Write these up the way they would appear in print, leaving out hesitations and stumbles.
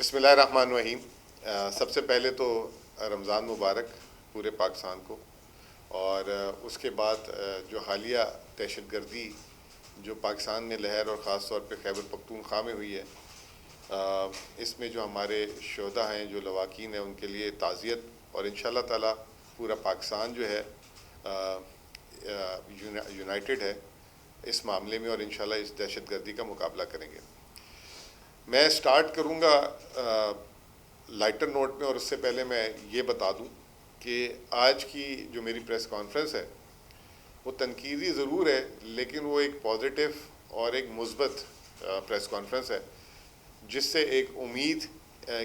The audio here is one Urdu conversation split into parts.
بسم اللہ الرحمن الرحیم۔ سب سے پہلے تو رمضان مبارک پورے پاکستان کو، اور اس کے بعد جو حالیہ دہشت گردی جو پاکستان میں لہر اور خاص طور پہ خیبر پختونخوا میں ہوئی ہے، اس میں جو ہمارے شہداء ہیں، جو لواحقین ہیں، ان کے لیے تعزیت، اور انشاءاللہ تعالی پورا پاکستان جو ہے یونائٹڈ ہے اس معاملے میں، اور انشاءاللہ اس دہشت گردی کا مقابلہ کریں گے۔ میں سٹارٹ کروں گا لائٹر نوٹ میں، اور اس سے پہلے میں یہ بتا دوں کہ آج کی جو میری پریس کانفرنس ہے وہ تنقیدی ضرور ہے، لیکن وہ ایک پازیٹیو اور ایک مثبت پریس کانفرنس ہے، جس سے ایک امید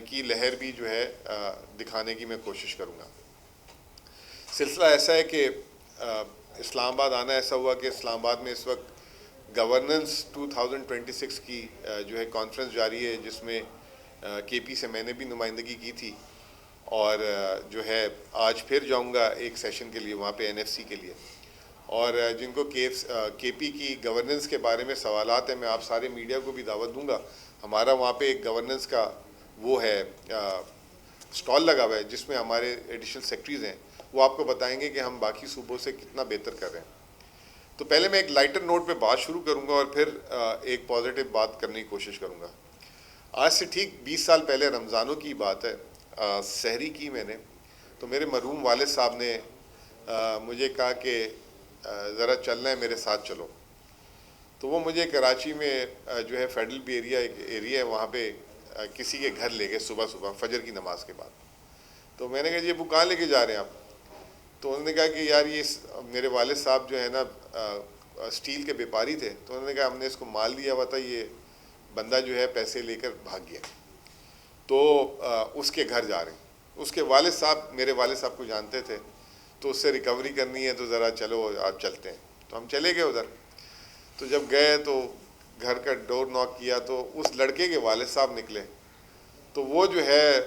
کی لہر بھی جو ہے دکھانے کی میں کوشش کروں گا۔ سلسلہ ایسا ہے کہ اسلام آباد آنا ایسا ہوا کہ اسلام آباد میں اس وقت گورننس 2026 کی جو ہے کانفرنس جاری ہے، جس میں کے پی سے میں نے بھی نمائندگی کی تھی، اور جو ہے آج پھر جاؤں گا ایک سیشن کے لیے وہاں پہ این ایف سی کے لیے، اور جن کو کے پی کی گورننس کے بارے میں سوالات ہیں، میں آپ سارے میڈیا کو بھی دعوت دوں گا۔ ہمارا وہاں پہ ایک گورننس کا وہ ہے اسٹال لگا ہوا ہے، جس میں ہمارے ایڈیشنل سیکرٹریز ہیں، وہ آپ کو بتائیں گے کہ ہم باقی صوبوں سے کتنا بہتر کر رہے ہیں۔ تو پہلے میں ایک لائٹر نوٹ پہ بات شروع کروں گا، اور پھر ایک پازیٹیو بات کرنے کی کوشش کروں گا۔ آج سے ٹھیک 20 سال پہلے رمضانوں کی بات ہے، سحری کی میں نے، تو میرے مرحوم والد صاحب نے مجھے کہا کہ ذرا چلنا ہے میرے ساتھ چلو۔ تو وہ مجھے کراچی میں جو ہے فیڈرل بی ایریا ایک ایریا ہے، وہاں پہ کسی کے گھر لے گئے صبح فجر کی نماز کے بعد۔ تو میں نے کہا جی ابو کہاں لے کے جا رہے ہیں آپ؟ تو انہوں نے کہا کہ یار یہ میرے والد صاحب جو ہے نا اسٹیل کے بیپاری تھے، تو انہوں نے کہا ہم نے اس کو مال دیا ہوا تھا، یہ بندہ جو ہے پیسے لے کر بھاگ گیا، تو اس کے گھر جا رہے ہیں۔ اس کے والد صاحب میرے والد صاحب کو جانتے تھے، تو اس سے ریکوری کرنی ہے، تو ذرا چلو آپ چلتے ہیں۔ تو ہم چلے گئے ادھر۔ تو جب گئے تو گھر کا ڈور ناک کیا، تو اس لڑکے کے والد صاحب نکلے۔ تو وہ جو ہے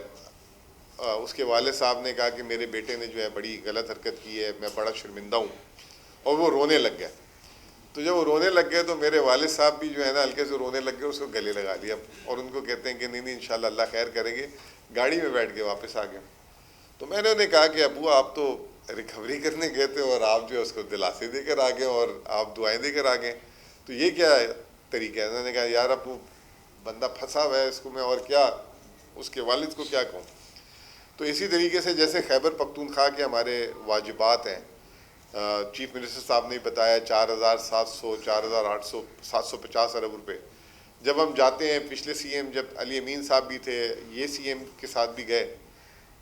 اس کے والد صاحب نے کہا کہ میرے بیٹے نے جو ہے بڑی غلط حرکت کی ہے، میں بڑا شرمندہ ہوں، اور وہ رونے لگ گیا۔ تو جب وہ رونے لگ گئے تو میرے والد صاحب بھی جو ہے نا ہلکے سے رونے لگ گئے، اس کو گلے لگا لیا، اور ان کو کہتے ہیں کہ نہیں انشاءاللہ اللہ خیر کریں گے۔ گاڑی میں بیٹھ کے واپس آ گئے۔ تو میں نے انہیں کہا کہ ابو آپ تو ریکوری کرنے گئے تھے، اور آپ جو ہے اس کو دلاسے دے کر آ گئے، اور آپ دعائیں دے کر آ گئے، تو یہ کیا طریقہ ہے؟ انہوں نے کہا یار اب وہ بندہ پھنسا ہوا ہے، اس کو میں اور کیا اس کے والد کو کیا کہوں۔ تو اسی طریقے سے جیسے خیبر پختونخوا کے ہمارے واجبات ہیں، چیف منسٹر صاحب نے بتایا 4700 4800 750 ارب روپے۔ جب ہم جاتے ہیں، پچھلے سی ایم جب علی امین صاحب بھی تھے، یہ سی ایم کے ساتھ بھی گئے،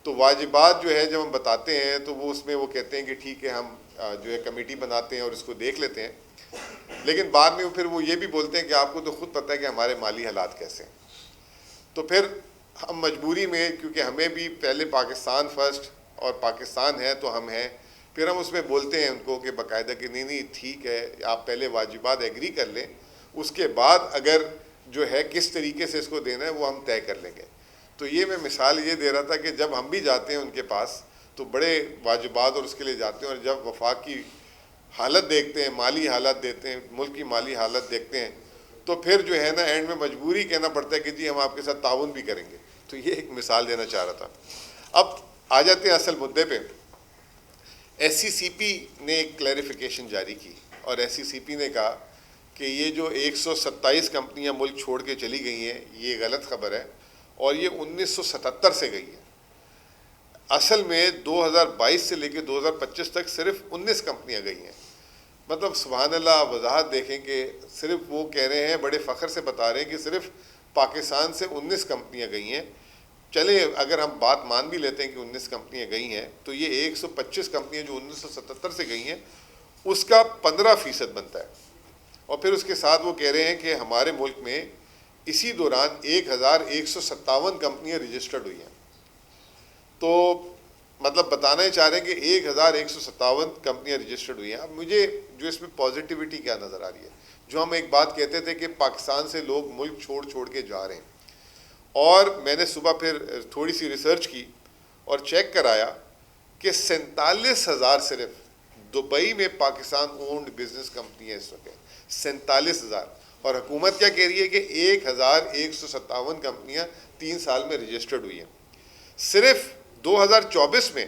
تو واجبات جو ہے جب ہم بتاتے ہیں تو وہ اس میں وہ کہتے ہیں کہ ٹھیک ہے ہم جو ہے کمیٹی بناتے ہیں اور اس کو دیکھ لیتے ہیں، لیکن بعد میں پھر وہ یہ بھی بولتے ہیں کہ آپ کو تو خود پتہ ہے کہ ہمارے مالی حالات کیسے ہیں۔ تو پھر ہم مجبوری میں، کیونکہ ہمیں بھی پہلے پاکستان فرسٹ، اور پاکستان ہے تو ہم ہیں، پھر ہم اس میں بولتے ہیں ان کو کہ باقاعدہ کہ نہیں ٹھیک ہے آپ پہلے واجبات ایگری کر لیں، اس کے بعد اگر جو ہے کس طریقے سے اس کو دینا ہے وہ ہم طے کر لیں گے۔ تو یہ میں مثال یہ دے رہا تھا کہ جب ہم بھی جاتے ہیں ان کے پاس تو بڑے واجبات اور اس کے لیے جاتے ہیں، اور جب وفاق کی حالت دیکھتے ہیں، مالی حالت دیکھتے ہیں، ملک کی مالی حالت دیکھتے ہیں، تو پھر جو ہے نا اینڈ میں مجبوری کہنا پڑتا ہے کہ جی ہم آپ کے ساتھ تعاون بھی کریں گے۔ تو یہ ایک مثال دینا چاہ رہا تھا۔ اب آ جاتے ہیں اصل مدعے پہ۔ ایس سی سی پی نے ایک کلیریفیکیشن جاری کی، اور ایس سی سی پی نے کہا کہ یہ جو 127 کمپنیاں ملک چھوڑ کے چلی گئی ہیں یہ غلط خبر ہے، اور یہ 1977 سے گئی ہیں۔ اصل میں 2022 سے لے کے 2025 تک صرف 19 کمپنیاں گئی ہیں۔ مطلب سبحان اللہ، وضاحت دیکھیں کہ صرف وہ کہہ رہے ہیں، بڑے فخر سے بتا رہے ہیں کہ صرف پاکستان سے 19 کمپنیاں گئی ہیں۔ چلیں اگر ہم بات مان بھی لیتے ہیں کہ 19 کمپنیاں گئی ہیں، تو یہ 125 کمپنیاں جو 1977 سے گئی ہیں اس کا 15% بنتا ہے۔ اور پھر اس کے ساتھ وہ کہہ رہے ہیں کہ ہمارے ملک میں اسی دوران 1157 کمپنیاں رجسٹرڈ ہوئی ہیں۔ تو مطلب بتانا ہی چاہ رہے ہیں کہ 1157 کمپنیاں رجسٹرڈ ہوئی ہیں۔ اب مجھے جو اس میں پازیٹیوٹی کیا نظر آ رہی ہے، جو ہم ایک بات کہتے تھے کہ پاکستان سے لوگ ملک چھوڑ کے جا رہے ہیں، اور میں نے صبح پھر تھوڑی سی ریسرچ کی اور چیک کرایا کہ 47,000 صرف دبئی میں پاکستان اونڈ بزنس کمپنی ہے اس وقت، 47,000، اور حکومت کیا کہہ رہی ہے کہ 1157 کمپنیاں 3 سال میں رجسٹرڈ ہوئی ہیں. صرف 2024 میں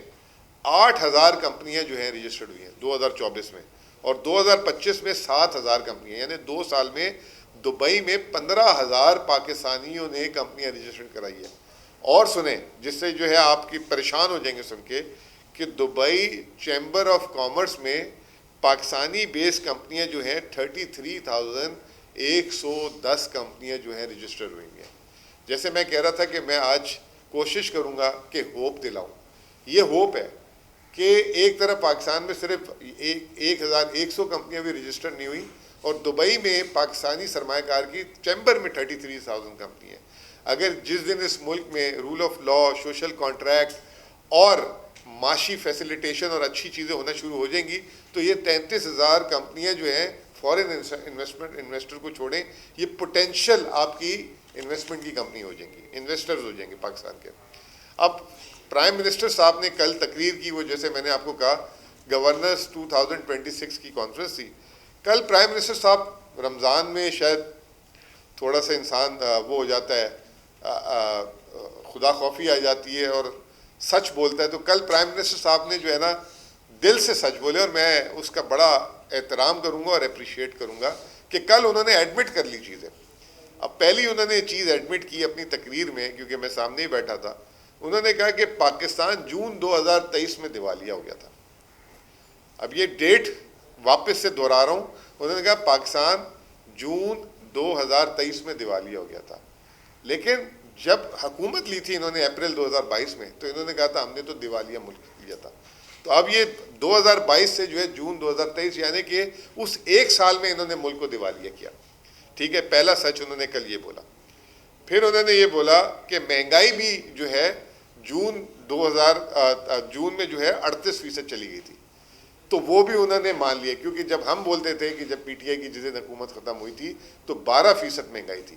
8000 کمپنیاں جو ہیں رجسٹرڈ ہوئی ہیں 2024 میں, اور 2025 میں 7000 کمپنیاں, یعنی 2 سال میں دبئی میں 15000 پاکستانیوں نے کمپنیاں رجسٹرڈ کرائی ہے. اور سنیں, جس سے جو ہے آپ کی پریشان ہو جائیں گے سن کے, کہ دبئی چیمبر آف کامرس میں پاکستانی بیس کمپنیاں جو ہیں 33,110 کمپنیاں جو ہیں رجسٹر ہوئی ہیں. جیسے میں کہہ رہا تھا کہ میں آج کوشش کروں گا کہ ہوپ دلاؤں. یہ ہوپ ہے کہ ایک طرف پاکستان میں صرف 1100 کمپنیاں بھی رجسٹر نہیں ہوئی, اور دبئی میں پاکستانی سرمایہ کار کی چیمبر میں 33,000 کمپنی ہیں. اگر جس دن اس ملک میں rule of law, social contract اور معاشی فیسیلیٹیشن اور اچھی چیزیں ہونا شروع ہو جائیں گی, تو یہ 33,000 کمپنیاں جو ہیں فورن انویسٹر کو چھوڑیں, یہ پوٹینشیل آپ کی انویسٹمنٹ کی کمپنی ہو جائیں گی, انویسٹرز ہو جائیں گے پاکستان کے. اب پرائم منسٹر صاحب نے کل تقریر کی, وہ جیسے میں نے آپ کو کہا گورنرز 2026 کی کانفرنس تھی. کل پرائم منسٹر صاحب, رمضان میں شاید تھوڑا سا انسان وہ ہو جاتا ہے, خدا خوفی آ جاتی ہے اور سچ بولتا ہے, تو کل پرائم منسٹر صاحب نے جو ہے نا دل سے سچ بولے, اور میں اس کا بڑا احترام کروں گا اور اپریشیٹ کروں گا کہ کل انہوں نے ایڈمٹ کر لی چیزیں. اب پہلی انہوں نے چیز ایڈمٹ کی اپنی تقریر میں, کیونکہ میں سامنے ہی بیٹھا تھا. انہوں نے کہا کہ پاکستان جون 2023 میں دیوالیہ ہو گیا تھا. اب یہ ڈیٹ واپس سے دہرا رہا ہوں, انہوں نے کہا پاکستان جون 2023 میں دیوالیہ ہو گیا تھا. لیکن جب حکومت لی تھی انہوں نے اپریل 2022 میں, تو انہوں نے کہا تھا ہم نے تو دیوالیہ ملک لیا تھا. تو اب یہ 2022 سے جو ہے جون 2023, یعنی کہ اس ایک سال میں انہوں نے ملک کو دیوالیہ کیا. ٹھیک ہے, پہلا سچ انہوں نے کل یہ بولا. پھر انہوں نے یہ بولا کہ مہنگائی بھی جو ہے جون میں جو ہے 38% چلی گئی تھی, تو وہ بھی انہوں نے مان لیا, کیونکہ جب ہم بولتے تھے کہ جب پی ٹی آئی کی جس دن حکومت ختم ہوئی تھی تو 12% مہنگائی تھی,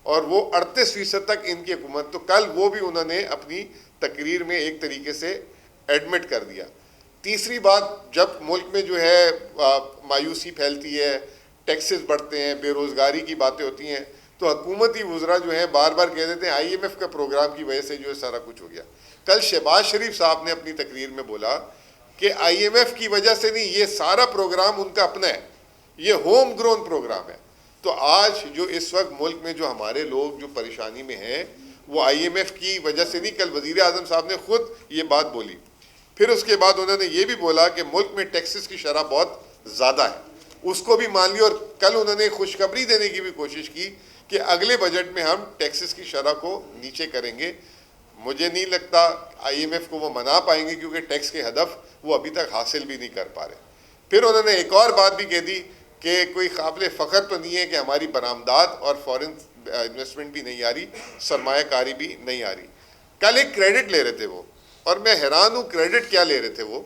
اور وہ 38% تک ان کی حکومت. تو کل وہ بھی انہوں نے اپنی تقریر میں ایک طریقے سے ایڈمٹ کر دیا. تیسری بات, جب ملک میں جو ہے مایوسی پھیلتی ہے, ٹیکسز بڑھتے ہیں, بے روزگاری کی باتیں ہوتی ہیں, تو حکومتی وزراء جو ہیں بار بار کہہ دیتے ہیں آئی ایم ایف کا پروگرام کی وجہ سے جو ہے سارا کچھ ہو گیا. کل شہباز شریف صاحب نے اپنی تقریر میں بولا کہ آئی ایم ایف کی وجہ سے نہیں, یہ سارا پروگرام ان کا اپنا ہے, یہ ہوم گرون پروگرام ہے. تو آج جو اس وقت ملک میں جو ہمارے لوگ جو پریشانی میں ہیں وہ آئی ایم ایف کی وجہ سے نہیں. کل وزیر اعظم صاحب نے خود یہ بات بولی. پھر اس کے بعد انہوں نے یہ بھی بولا کہ ملک میں ٹیکسز کی شرح بہت زیادہ ہے, اس کو بھی مان لیا. اور کل انہوں نے خوشخبری دینے کی بھی کوشش کی کہ اگلے بجٹ میں ہم ٹیکسز کی شرح کو نیچے کریں گے. مجھے نہیں لگتا آئی ایم ایف کو وہ منا پائیں گے, کیونکہ ٹیکس کے ہدف وہ ابھی تک حاصل بھی نہیں کر پا رہے. پھر انہوں نے ایک اور بات بھی کہہ دی کہ کوئی قابل فخر تو نہیں ہے کہ ہماری برآمدات اور فورن انویسٹمنٹ بھی نہیں آ رہی, سرمایہ کاری بھی نہیں آ رہی. کل ایک کریڈٹ لے رہے تھے وہ, اور میں حیران ہوں کریڈٹ کیا لے رہے تھے وہ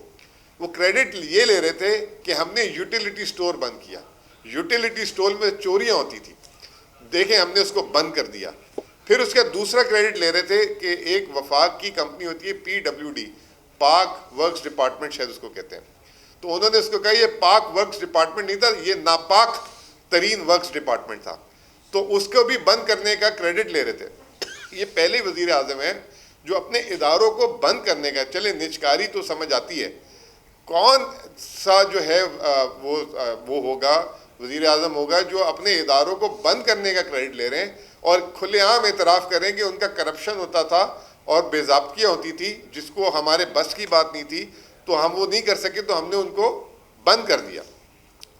کریڈٹ یہ لے رہے تھے کہ ہم نے یوٹیلیٹی سٹور بند کیا. یوٹیلیٹی سٹور میں چوریاں ہوتی تھی, دیکھیں ہم نے اس کو بند کر دیا. پھر اس کا دوسرا کریڈٹ لے رہے تھے کہ ایک وفاق کی کمپنی ہوتی ہے PWD, پاک ورکس ڈپارٹمنٹ شاید اس کو کہتے ہیں, تو انہوں نے اس کو کہا یہ پاک ورکس ڈپارٹمنٹ نہیں تھا, یہ ناپاک ترین ورکس ڈپارٹمنٹ تھا, تو اس کو بھی بند کرنے کا کریڈٹ لے رہے تھے. یہ پہلے وزیر اعظم ہیں جو اپنے اداروں کو بند کرنے کا, چلے نجکاری تو سمجھ آتی ہے, کون سا جو ہے وہ ہوگا وزیر اعظم ہوگا جو اپنے اداروں کو بند کرنے کا کریڈٹ لے رہے ہیں اور کھلے عام اعتراف کریں کہ ان کا کرپشن ہوتا تھا اور بے ضابطگیاں ہوتی تھی جس کو ہمارے بس کی بات نہیں تھی, تو ہم وہ نہیں کر سکے تو ہم نے ان کو بند کر دیا.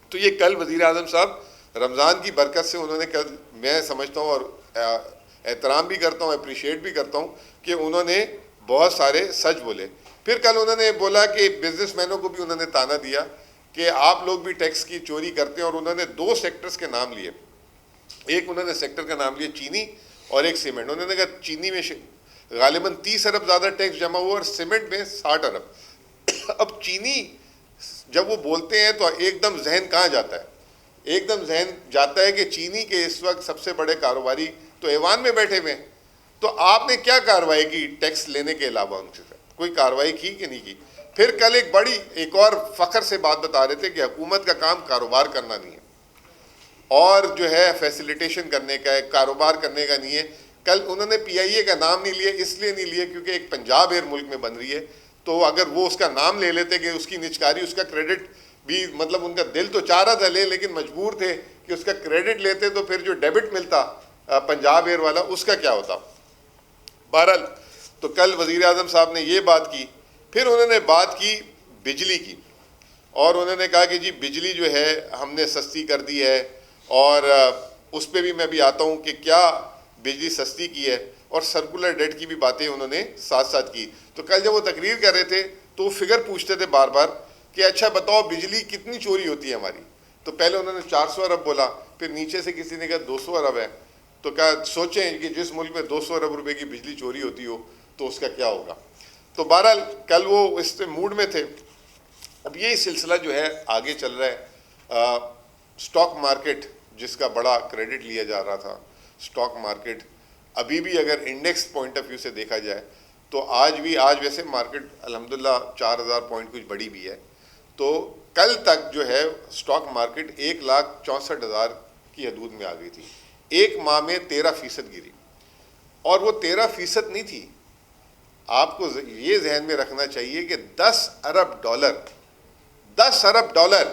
تو یہ کل وزیر اعظم صاحب رمضان کی برکت سے انہوں نے کل, میں سمجھتا ہوں اور احترام بھی کرتا ہوں, اپریشیٹ بھی کرتا ہوں کہ انہوں نے بہت سارے سچ بولے. پھر کل انہوں نے بولا کہ بزنس مینوں کو بھی انہوں نے تانا دیا کہ آپ لوگ بھی ٹیکس کی چوری کرتے ہیں, اور انہوں نے 2 سیکٹرز کے نام لیے. ایک انہوں نے سیکٹر کا نام لیا چینی اور ایک سیمنٹ. انہوں نے کہا چینی میں غالباً 30 ارب زیادہ ٹیکس جمع ہوا اور سیمنٹ میں 60 ارب. اب چینی جب وہ بولتے ہیں تو ایک دم ذہن کہاں جاتا ہے, ایک دم ذہن جاتا ہے کہ چینی کے اس وقت سب سے بڑے کاروباری تو ایوان میں بیٹھے ہوئے ہیں. تو آپ نے کیا کارروائی کی ٹیکس لینے کے علاوہ, ان سے کوئی کارروائی کی کہ نہیں کی؟ پھر کل ایک اور فخر سے بات بتا رہے تھے کہ حکومت کا کام کاروبار کرنا نہیں ہے. اور جو ہے فیسیلیٹیشن کرنے کا ہے، کاروبار کرنے کا نہیں ہے. کل انہوں نے پی آئی اے کا نام نہیں لیا، اس لیے نہیں لیا کیونکہ ایک پنجاب ایئر ملک میں بن رہی ہے، تو اگر وہ اس کا نام لے لیتے کہ اس کی نچکاری، اس کا کریڈٹ بھی، مطلب ان کا دل تو چاہ رہا تھا لے، لیکن مجبور تھے کہ اس کا کریڈٹ لیتے تو پھر جو ڈیبٹ ملتا پنجاب ایئر والا اس کا کیا ہوتا. بہرحال تو کل وزیر اعظم صاحب نے یہ بات کی. پھر انہوں نے بات کی بجلی کی، اور انہوں نے کہا کہ جی بجلی جو ہے ہم نے سستی کر دی ہے، اور اس پہ بھی میں بھی آتا ہوں کہ کیا بجلی سستی کی ہے، اور سرکولر ڈیٹ کی بھی باتیں انہوں نے ساتھ ساتھ کی. تو کل جب وہ تقریر کر رہے تھے تو وہ فگر پوچھتے تھے بار بار کہ اچھا بتاؤ بجلی کتنی چوری ہوتی ہے ہماری. تو پہلے انہوں نے 400 ارب بولا، پھر نیچے سے کسی نے کہا 200 ارب ہے. تو کہا سوچیں کہ جس ملک میں 200 ارب روپے کی بجلی چوری ہوتی ہو تو اس کا کیا ہوگا. تو بہرحال کل وہ اس موڈ میں تھے. اب یہی سلسلہ جو ہے آگے چل رہا ہے. سٹاک مارکیٹ جس کا بڑا کریڈٹ لیا جا رہا تھا، سٹاک مارکیٹ ابھی بھی اگر انڈیکس پوائنٹ آف ویو سے دیکھا جائے تو آج ویسے مارکیٹ الحمدللہ 4000 پوائنٹ کچھ بڑی بھی ہے. تو کل تک جو ہے سٹاک مارکیٹ 1,64,000 کی حدود میں آ گئی تھی. ایک ماہ میں 13% گری، اور وہ 13% نہیں تھی. آپ کو یہ ذہن میں رکھنا چاہیے کہ 10 ارب ڈالر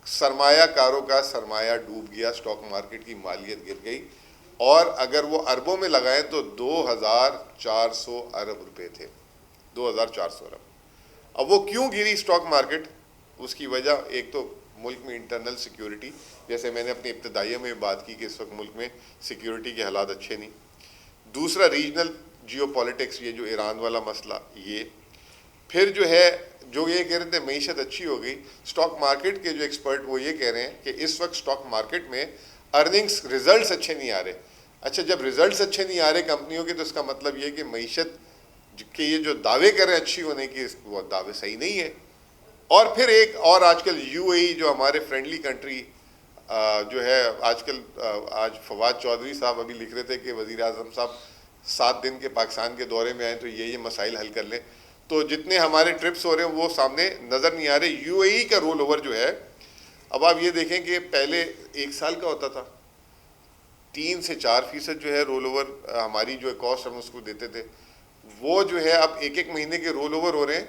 سرمایہ کاروں کا سرمایہ ڈوب گیا، سٹاک مارکیٹ کی مالیت گر گئی. اور اگر وہ اربوں میں لگائیں تو 2400 ارب روپے تھے، 2400 ارب. اب وہ کیوں گری سٹاک مارکیٹ؟ اس کی وجہ ایک تو ملک میں انٹرنل سیکیورٹی، جیسے میں نے اپنی ابتدائیہ میں بات کی کہ اس وقت ملک میں سیکیورٹی کے حالات اچھے نہیں. دوسرا ریجنل جیو پالیٹکس، یہ جو ایران والا مسئلہ، یہ پھر جو ہے جو یہ کہہ رہے تھے معیشت اچھی ہو گئی. سٹاک مارکیٹ کے جو ایکسپرٹ وہ یہ کہہ رہے ہیں کہ اس وقت سٹاک مارکیٹ میں ارننگز ریزلٹس اچھے نہیں آ رہے. اچھا جب ریزلٹس اچھے نہیں آ رہے کمپنیوں کے تو اس کا مطلب یہ کہ معیشت کے یہ جو دعوے کر رہے ہیں اچھی ہونے کی، وہ دعوے صحیح نہیں ہے. اور پھر ایک اور آج کل یو اے ای جو ہمارے فرینڈلی کنٹری جو ہے آج فواد چودھری صاحب ابھی لکھ رہے تھے کہ وزیر اعظم صاحب 7 دن کے پاکستان کے دورے میں آئیں تو یہ مسائل حل کر لیں. تو جتنے ہمارے ٹرپس ہو رہے ہیں وہ سامنے نظر نہیں آ رہے. یو اے ای کا رول اوور جو ہے، اب آپ یہ دیکھیں کہ پہلے 1 سال کا ہوتا تھا، 3 سے 4% جو ہے رول اوور ہماری جو کاسٹ ہم اس کو دیتے تھے، وہ جو ہے اب 1 مہینے کے رول اوور ہو رہے ہیں